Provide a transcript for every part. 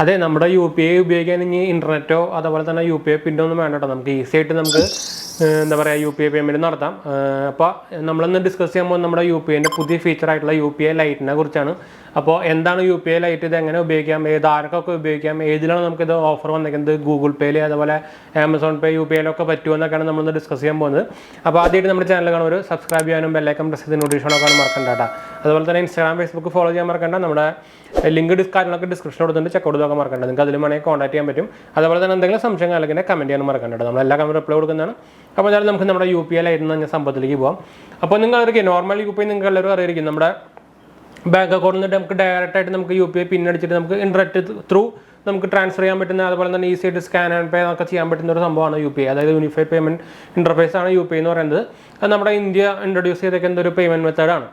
അതെ, നമ്മുടെ UPI ഉപയോഗിക്കാൻ ഇനി ഇൻ്റർനെറ്റോ അതുപോലെ തന്നെ UPI പിന്നോ ഒന്നും വേണ്ട കേട്ടോ. നമുക്ക് ഈസി ആയിട്ട് നമുക്ക് എന്താ പറയുക UPI പേയ്മെൻറ്റ് നടത്താം. അപ്പോൾ നമ്മളിന്ന് ഡിസ്കസ് ചെയ്യുമ്പോൾ നമ്മുടെ UPIൻ്റെ പുതിയ ഫീച്ചറായിട്ടുള്ള UPI ലൈറ്റിനെ കുറിച്ചാണ്. അപ്പോൾ എന്താണ് UPI ലൈറ്റ്, ഇത് എങ്ങനെ ഉപയോഗിക്കാം, ആർക്കൊക്കെ ഉപയോഗിക്കാം, ഏതിലാണ് നമുക്കിത് ഓഫർ വന്നിരിക്കുന്നത്, ഗൂഗിൾ പേയിൽ അതുപോലെ ആമസോൺ പേ UPIയിലൊക്കെ പറ്റുമെന്നൊക്കെയാണ് നമ്മളിന്ന് ഡിസ്കസ് ചെയ്യാൻ പോകുന്നത്. അപ്പോൾ ആദ്യമായിട്ട് നമ്മുടെ ചാനൽ കാണുമ്പോൾ സബ്സ്ക്രൈബ് ചെയ്യാനും ബെല്ലൈക്കൺ പ്രസ് ചെയ്ത് നോട്ടിഫിക്കേഷൻ ഒക്കെ മറക്കണ്ട കേട്ടോ. അതുപോലെ തന്നെ ഇൻസ്റ്റാഗ്രാം ഫേസ്ബുക്ക് ഫോളോ ചെയ്യാൻ മറക്കണ്ട. നമ്മുടെ ലിങ്ക് കാര്യങ്ങളൊക്കെ ഡിസ്ക്രിപ്ഷൻ കൊടുത്തിട്ട് ചെക്ക് ഔട്ട് നോക്കാൻ മറക്കണ്ട. നിങ്ങൾക്ക് അതിൽ വേണമെങ്കിൽ കോൺടാക്ട് ചെയ്യാൻ പറ്റും. അതുപോലെ തന്നെ എന്തെങ്കിലും സംശയം അല്ലെങ്കിൽ കമൻറ്റ് ചെയ്യാനും മറക്കണ്ട. നമ്മളെല്ലാ കമൻറ്റ് റിപ്ലൈ കൊടുക്കുന്നതാണ്. അപ്പോൾ എന്തായാലും നമുക്ക് നമ്മുടെ UPI ലൈറ്റ് എന്ന് പറഞ്ഞ സംഭവത്തിലേക്ക് പോകാം. അപ്പോൾ നിങ്ങൾ അറിയിക്കും, നോർമൽ UPI നിങ്ങൾക്ക് എല്ലാവരും അറിയായിരിക്കും. നമ്മുടെ ബാങ്ക് അക്കൗണ്ടിൽ നിന്ന് നമുക്ക് ഡയറക്റ്റായിട്ട് നമുക്ക് UPI പിൻ അടിച്ചിട്ട് നമുക്ക് ഇൻ്റർനെറ്റ് ത്രൂ നമുക്ക് ട്രാൻസ്ഫർ ചെയ്യാൻ പറ്റുന്ന, അതുപോലെ തന്നെ ഈസി ആയിട്ട് സ്കാൻ ആൻഡ് പേ ഒക്കെ ചെയ്യാൻ പറ്റുന്ന ഒരു സംഭവമാണ് UPI. അതായത് യൂണിഫൈഡ് പേയ്മെൻറ്റ് ഇൻ്റർഫേസ് ആണ് UPI എന്ന് പറയുന്നത്. അത് നമ്മുടെ ഇന്ത്യ ഇൻട്രൊഡ്യൂസ് ചെയ്തേക്കുന്ന ഒരു പേയ്മെൻറ്റ് മെത്തേഡാണ്.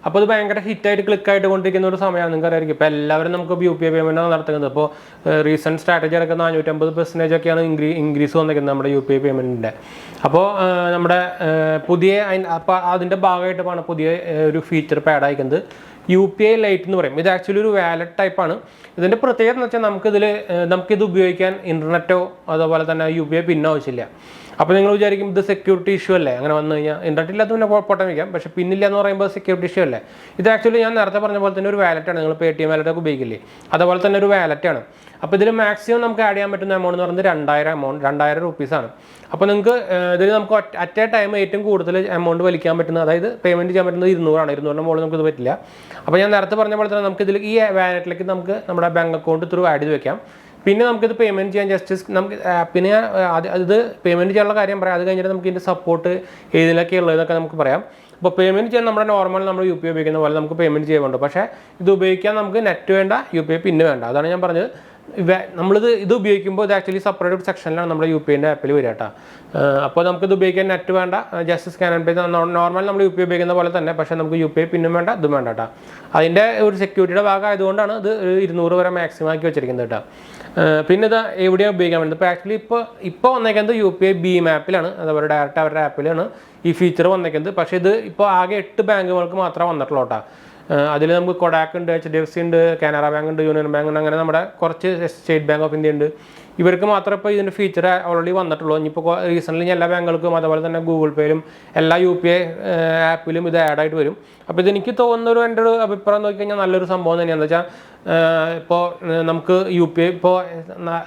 അപ്പോൾ അത് ഭയങ്കര ഹിറ്റായിട്ട് ക്ലിക്കായിട്ട് കൊണ്ടിരിക്കുന്ന ഒരു സമയമാണ്. നിങ്ങൾക്ക് അറിയായിരിക്കും ഇപ്പോൾ എല്ലാവരും നമുക്ക് UPI പേയ്മെൻറ്റ് നടത്തുന്നത്. ഇപ്പോൾ റീസെൻറ്റ് സ്ട്രാറ്റജി അടക്കം 450% ഒക്കെയാണ് ഇൻക്രീസ് വന്നിരിക്കുന്നത് നമ്മുടെ UPI പേയ്മെൻറ്റിൻ്റെ. അപ്പോൾ നമ്മുടെ പുതിയ അപ്പോൾ അതിൻ്റെ ഭാഗമായിട്ടാണ് പുതിയ ഒരു ഫീച്ചർ ഇപ്പോൾ ആഡ് ആയിരിക്കുന്നത്, UPI ലൈറ്റ് എന്ന് പറയും. ഇത് ആക്ച്വലി ഒരു വാലറ്റ് ടൈപ്പാണ്. ഇതിൻ്റെ പ്രത്യേകത എന്ന് വെച്ചാൽ നമുക്കിത് ഉപയോഗിക്കാൻ ഇൻ്റർനെറ്റോ അതുപോലെ തന്നെ UPI പിൻ ആവശ്യമില്ല. അപ്പോൾ നിങ്ങൾ വിചാരിക്കും ഇത് സെക്യൂരിറ്റി ഇഷ്യൂ അല്ലേ, അങ്ങനെ വന്നു കഴിഞ്ഞാൽ ഇൻ്റർനെറ്റ് ഇല്ലാത്ത പിന്നെ പൊട്ടം വയ്ക്കാം, പക്ഷേ പിന്നില്ല എന്ന് പറയുമ്പോൾ സെക്യൂരിറ്റി ഇഷ്യൂ അല്ലേ. ഇത് ആക്ച്വലി ഞാൻ നേരത്തെ പറഞ്ഞ പോലെ തന്നെ ഒരു വാലറ്റാണ്. നിങ്ങൾ Paytm വാലറ്റൊക്കെ ഉപയോഗിക്കില്ലേ, അതുപോലെ തന്നെ ഒരു വാലറ്റാണ്. അപ്പോൾ ഇതിൽ മാക്സിമം നമുക്ക് ആഡ് ചെയ്യാൻ പറ്റുന്ന എമൗണ്ട് എന്ന് പറയുന്നത് 2000 രൂപീസാണ്. അപ്പോൾ നിങ്ങൾക്ക് ഇതിൽ നമുക്ക് അറ്റ് എ ടൈം ഏറ്റവും കൂടുതൽ എമൗണ്ട് വലിക്കാൻ പറ്റുന്നത്, അതായത് പേയ്മെൻറ്റ് ചെയ്യാൻ പറ്റുന്നത് 200 ആണ്. 200 മുകളിൽ നമുക്കിത് പറ്റില്ല. അപ്പോൾ ഞാൻ നേരത്തെ പറഞ്ഞ പോലെ തന്നെ നമുക്ക് ഇതിൽ ഈ വാലറ്റിലേക്ക് നമുക്ക് നമ്മുടെ ബാങ്ക് അക്കൗണ്ട് ത്രൂ ആഡ് ചെയ്ത് വെക്കാം. പിന്നെ നമുക്കിത് പേയ്മെൻറ്റ് ചെയ്യാൻ നമുക്ക് പിന്നെ അത് പേയ്മെൻറ്റ് ചെയ്യാനുള്ള കാര്യം പറയാം. അത് കഴിഞ്ഞിട്ട് നമുക്ക് ഇതിൻ്റെ സപ്പോർട്ട് ഏതിലൊക്കെ ഉള്ളതെന്നൊക്കെ നമുക്ക് പറയാം. അപ്പോൾ പേയ്മെൻറ്റ് ചെയ്യാൻ നമ്മുടെ നോർമൽ നമ്മൾ UPI ഉപയോഗിക്കുന്ന പോലെ നമുക്ക് പേയ്മെൻറ്റ് ചെയ്യുന്നുണ്ട്. പക്ഷേ ഇത് ഉപയോഗിക്കാൻ നമുക്ക് നെറ്റ് വേണ്ട, UPI പിന്ന് വേണ്ട. അതാണ് ഞാൻ പറഞ്ഞത്. ഇത് ഉപയോഗിക്കുമ്പോൾ ഇത് ആക്ച്വലി സെപ്പറേറ്റ് ഒരു സെക്ഷനിലാണ് നമ്മുടെ UPIൻ്റെ ആപ്പിൽ വരിക കേട്ടോ. അപ്പോൾ നമുക്കിത് ഉപയോഗിക്കാൻ നെറ്റ് വേണ്ട, just scan and pay normal നമ്മൾ UPI ഉപയോഗിക്കുന്ന പോലെ തന്നെ. പക്ഷേ നമുക്ക് UPI പിന്നും വേണ്ട, ഇതും വേണ്ട കേട്ടോ. അതിൻ്റെ ഒരു സെക്യൂരിറ്റിയുടെ ഭാഗം ആയതുകൊണ്ടാണ് ഇത് 200 വരെ മാക്സിമം ആക്കി വെച്ചിരിക്കുന്നത് കേട്ടോ. പിന്നെ ഇത് എവിടെയാണ് ഉപയോഗിക്കാൻ വേണ്ടത്, ഇപ്പോൾ ആക്ച്വലി ഇപ്പോൾ വന്നേക്കുന്നത് UPI Bhim ആപ്പിലാണ്, അതുപോലെ ഡയറക്റ്റ് അവരുടെ ആപ്പിലാണ് ഈ ഫീച്ചർ വന്നേക്കുന്നത്. പക്ഷേ ഇത് ഇപ്പോൾ ആകെ 8 ബാങ്കുകൾക്ക് മാത്രമേ വന്നിട്ടുള്ളൂ കേട്ടോ. അതിൽ നമുക്ക് കൊടാക്ക് ഉണ്ട്, HDFC ഉണ്ട്, കാനറ ബാങ്ക് ഉണ്ട്, യൂണിയൻ ബാങ്ക് ഉണ്ട്, അങ്ങനെ നമ്മുടെ കുറച്ച് സ്റ്റേറ്റ് ബാങ്ക് ഓഫ് ഇന്ത്യ ഉണ്ട്. ഇവർക്ക് മാത്രമേ ഇപ്പോൾ ഇതിൻ്റെ ഫീച്ചർ ഓൾറെഡി വന്നിട്ടുള്ളൂ. ഇനിയിപ്പോൾ റീസെൻ്റ്ലി എല്ലാ ബാങ്കുകൾക്കും അതുപോലെ തന്നെ ഗൂഗിൾ പേയിലും എല്ലാ UPI ആപ്പിലും ഇത് ആഡ് ആയിട്ട് വരും. അപ്പോൾ ഇതെനിക്ക് തോന്നുന്നൊരു എൻ്റെ ഒരു അഭിപ്രായം നോക്കിക്കഴിഞ്ഞാൽ നല്ലൊരു സംഭവം തന്നെയാണെന്ന് വെച്ചാൽ, ഇപ്പോൾ നമുക്ക് UPI ഇപ്പോൾ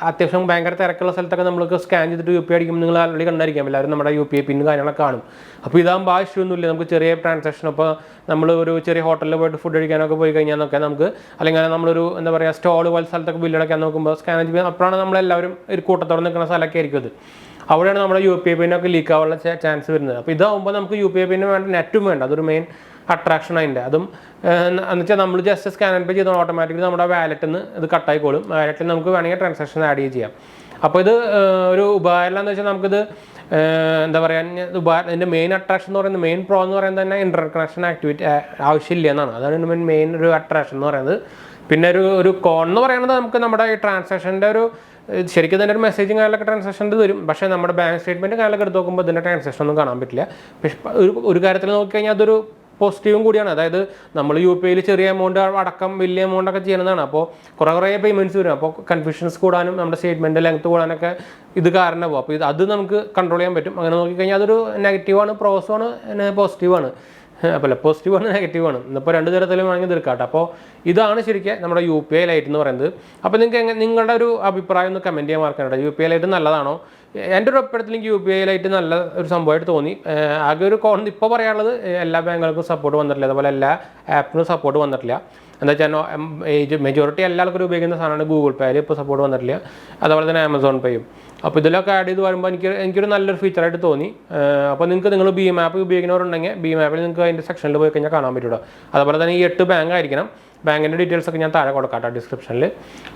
അത്യാവശ്യം ഭയങ്കര തിരക്കുള്ള സ്ഥലത്തൊക്കെ നമ്മൾക്ക് സ്കാൻ ചെയ്തിട്ട് UPI അടിക്കുമ്പോൾ നിങ്ങൾ ആൾറെഡി കണ്ടായിരിക്കാം എല്ലാവരും നമ്മുടെ UPI പിന്നും കാര്യങ്ങളൊക്കെ കാണും. അപ്പോൾ ഇതാകുമ്പോൾ ആ ഇഷ്യൂ ഒന്നുമില്ല. നമുക്ക് ചെറിയ ട്രാൻസാക്ഷൻ, ഇപ്പോൾ നമ്മൾ ഒരു ചെറിയ ഹോട്ടലിൽ പോയിട്ട് ഫുഡ് കഴിക്കാനൊക്കെ പോയി കഴിഞ്ഞാൽ നമുക്ക്, അല്ലെങ്കിൽ നമ്മളൊരു എന്താ പറയുക സ്റ്റോൾ പോലെ സ്ഥലത്തൊക്കെ ബില്ലടക്കാൻ നോക്കുമ്പോൾ സ്കാൻ ചെയ്യുമ്പോൾ അപ്പോഴാണ് നമ്മളെല്ലാവരും ഒരു കൂട്ടത്തോടെ നിൽക്കുന്ന സ്ഥലമൊക്കെ ആയിരിക്കും അത്. അവിടെയാണ് നമ്മുടെ UPI പിന്നൊക്കെ ലീക്ക് ആവാനുള്ള ചാൻസ് വരുന്നത്. അപ്പോൾ ഇതാകുമ്പോൾ നമുക്ക് UPI പിന്നും വേണ്ട, നെറ്റും വേണ്ട. അതൊരു മെയിൻ അട്രാക്ഷൻ അതിൻ്റെ. അതും എന്ന് വെച്ചാൽ നമ്മൾ ജസ്റ്റ് സ്കാൻ ആൻഡ് പേ ചെയ്താൽ ഓട്ടോമാറ്റിക്കലി നമ്മുടെ വാലറ്റിൽ നിന്ന് ഇത് കട്ടായിക്കോളും. വാലറ്റിൽ നമുക്ക് വേണമെങ്കിൽ ട്രാൻസാക്ഷൻ ആഡ് ചെയ്യാം. അപ്പോൾ ഇത് ഒരു ഉപകാരം എന്ന് വെച്ചാൽ നമുക്കിത് എന്താ പറയുക, ഇതിൻ്റെ മെയിൻ അട്രാക്ഷൻ എന്ന് പറയുന്നത്, മെയിൻ പ്രോ എന്ന് പറയുന്നത് തന്നെ ഇൻ്റർനെറ്റ് കണക്ഷൻ ആവശ്യമില്ല എന്നാണ്. അതാണ് മെയിൻ ഒരു അട്രാക്ഷൻ എന്ന് പറയുന്നത്. പിന്നെ ഒരു കോൺ എന്ന് പറയുന്നത് നമുക്ക് നമ്മുടെ ഈ ട്രാൻസാക്ഷൻ്റെ ശരിക്കും തന്നെ ഒരു മെസ്സേജും കാര്യങ്ങളൊക്കെ ട്രാൻസാക്ഷൻ്റെ വരും. പക്ഷേ നമ്മുടെ ബാങ്ക് സ്റ്റേറ്റ്മെൻറ്റ് കാര്യങ്ങളൊക്കെ എടുത്ത് നോക്കുമ്പോൾ ഇതിൻ്റെ ട്രാൻസാക്ഷൻ ഒന്നും കാണാൻ പറ്റില്ല. പക്ഷേ ഒരു കാര്യത്തിൽ നോക്കിക്കഴിഞ്ഞാൽ അതൊരു പോസിറ്റീവും കൂടിയാണ്. അതായത് നമ്മൾ UPIയിൽ ചെറിയ എമൗണ്ട് അടക്കം വലിയ എമൗണ്ട് ഒക്കെ ചെയ്യുന്നതാണ്. അപ്പോൾ കുറേ പേയ്മെൻറ്റ്സ് വരും. അപ്പോൾ കൺഫ്യൂഷൻസ് കൂടാനും നമ്മുടെ സ്റ്റേറ്റ്മെൻറ്റ് ലെങ്ത്ത് കൂടാനൊക്കെ ഇത് കാരണമാകും. അപ്പോൾ അത് നമുക്ക് കൺട്രോൾ ചെയ്യാൻ പറ്റും. അങ്ങനെ നോക്കിക്കഴിഞ്ഞാൽ അതൊരു നെഗറ്റീവാണ്, പ്രോസുമാണ്, പോസിറ്റീവാണ്. അപ്പോൾ പോസിറ്റീവാണ്, നെഗറ്റീവാണ്. ഇന്നിപ്പോൾ 2 തരത്തിലും വേണമെങ്കിൽ തീർക്കാട്ടെ. അപ്പോൾ ഇതാണ് ശരിക്കും നമ്മുടെ UPI ലൈറ്റ് എന്ന് പറയുന്നത്. അപ്പോൾ നിങ്ങളുടെ ഒരു അഭിപ്രായം ഒന്ന് കമൻറ്റ് ചെയ്യാൻ മറക്കണ്ട. UPI ലൈറ്റ് നല്ലതാണോ? എൻ്റെ ഒരു അഭിപ്രായത്തിൽ എനിക്ക് UPI ലൈറ്റ് നല്ല ഒരു സംഭവമായിട്ട് തോന്നി. ആകെ ഒരു കോൺ ഇപ്പോൾ പറയാനുള്ളത്, എല്ലാ ബാങ്കുകൾക്കും സപ്പോർട്ട് വന്നിട്ടില്ല, അതുപോലെ എല്ലാ ആപ്പിനും സപ്പോർട്ട് വന്നിട്ടില്ല. എന്താ വെച്ചാൽ മെജോറിറ്റി എല്ലാ ആൾക്കാരും ഉപയോഗിക്കുന്ന സാധനമാണ് ഗൂഗിൾ പേയിൽ ഇപ്പോൾ സപ്പോർട്ട് വന്നിട്ടില്ല, അതുപോലെ തന്നെ ആമസോൺ പേയും. അപ്പോൾ ഇതിലൊക്കെ ആഡ് ചെയ്ത് വരുമ്പോൾ എനിക്കൊരു നല്ലൊരു ഫീച്ചറായിട്ട് തോന്നി. അപ്പോൾ നിങ്ങൾ Bhim ആപ്പ് ഉപയോഗിക്കുന്നവരുണ്ടെങ്കിൽ Bhim ആപ്പിൽ നിങ്ങൾക്ക് അതിൻ്റെ സെക്ഷനിൽ പോയി കഴിഞ്ഞാൽ കാണാൻ പറ്റുമോ. അതുപോലെ തന്നെ ഈ 8 ബാങ്ക് ആയിരിക്കണം. ബാങ്കിൻ്റെ ഡീറ്റെയിൽസ് ഒക്കെ ഞാൻ താഴെ കൊടുക്കാം ഡിസ്ക്രിപ്ഷനിൽ.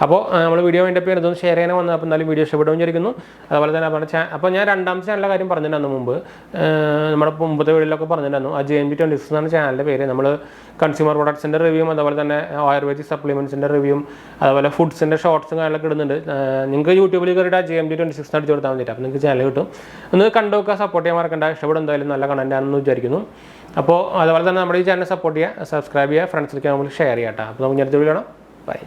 അപ്പോൾ നമ്മൾ വീഡിയോ വേണ്ടി പേര് ഇതൊന്ന് ഷെയർ ചെയ്യാൻ വന്നത്. അപ്പോൾ എന്തായാലും വീഡിയോ ഇഷ്ടപ്പെടുകയും വിചാരിക്കുന്നു. അതുപോലെ തന്നെ അപ്പോൾ ഞാൻ രണ്ടാമത്തെ ചാനലിലെ കാര്യം പറഞ്ഞിട്ടുണ്ടായിരുന്നു മുമ്പ്, നമ്മുടെ മുമ്പത്തെ വീഡിയോയിലൊക്കെ പറഞ്ഞിട്ടുണ്ടായിരുന്നു. ആ 𝙤𝙤26 എന്നാണ് ചാനലിൻ്റെ പേര്. നമ്മൾ കൺസ്യൂമർ പ്രൊഡക്ട്സിൻ്റെ റിവ്യൂവും അതുപോലെ തന്നെ ആയുർവേദിക് സപ്ലിമെൻറ്റ്സിൻ്റെ റിവ്യൂവും അതുപോലെ ഫുഡ്സിൻ്റെ ഷോർട്സും കാര്യങ്ങളൊക്കെ ഇടുന്നുണ്ട്. നിങ്ങൾക്ക് യൂട്യൂബിൽ കയറിയിട്ട് 𝙤𝙤26 അടിച്ച് കൊടുത്താൽ മതിയിട്ട്. അപ്പോൾ നിങ്ങൾക്ക് ചാനൽ കിട്ടും. ഒന്ന് കണ്ടുനോക്കുക, സപ്പോർട്ട് ചെയ്യാൻ മറക്കണ്ട. ഇഷ്ടപ്പെടും, എന്തായാലും നല്ല കണ്ടന്റ് ആണെന്ന് വിചാരിക്കുന്നു. അപ്പോൾ അതുപോലെ തന്നെ നമ്മുടെ ഈ ചാനൽ സപ്പോർട്ട് ചെയ്യുക, സബ്സ്ക്രൈബ് ചെയ്യുക, ഫ്രണ്ട്സിലേക്ക് നമ്മൾ ഷെയർ ചെയ്യാം കേട്ടോ. അപ്പോൾ നമുക്ക് അടുത്ത വീഡിയോ കാണാം. ബൈ.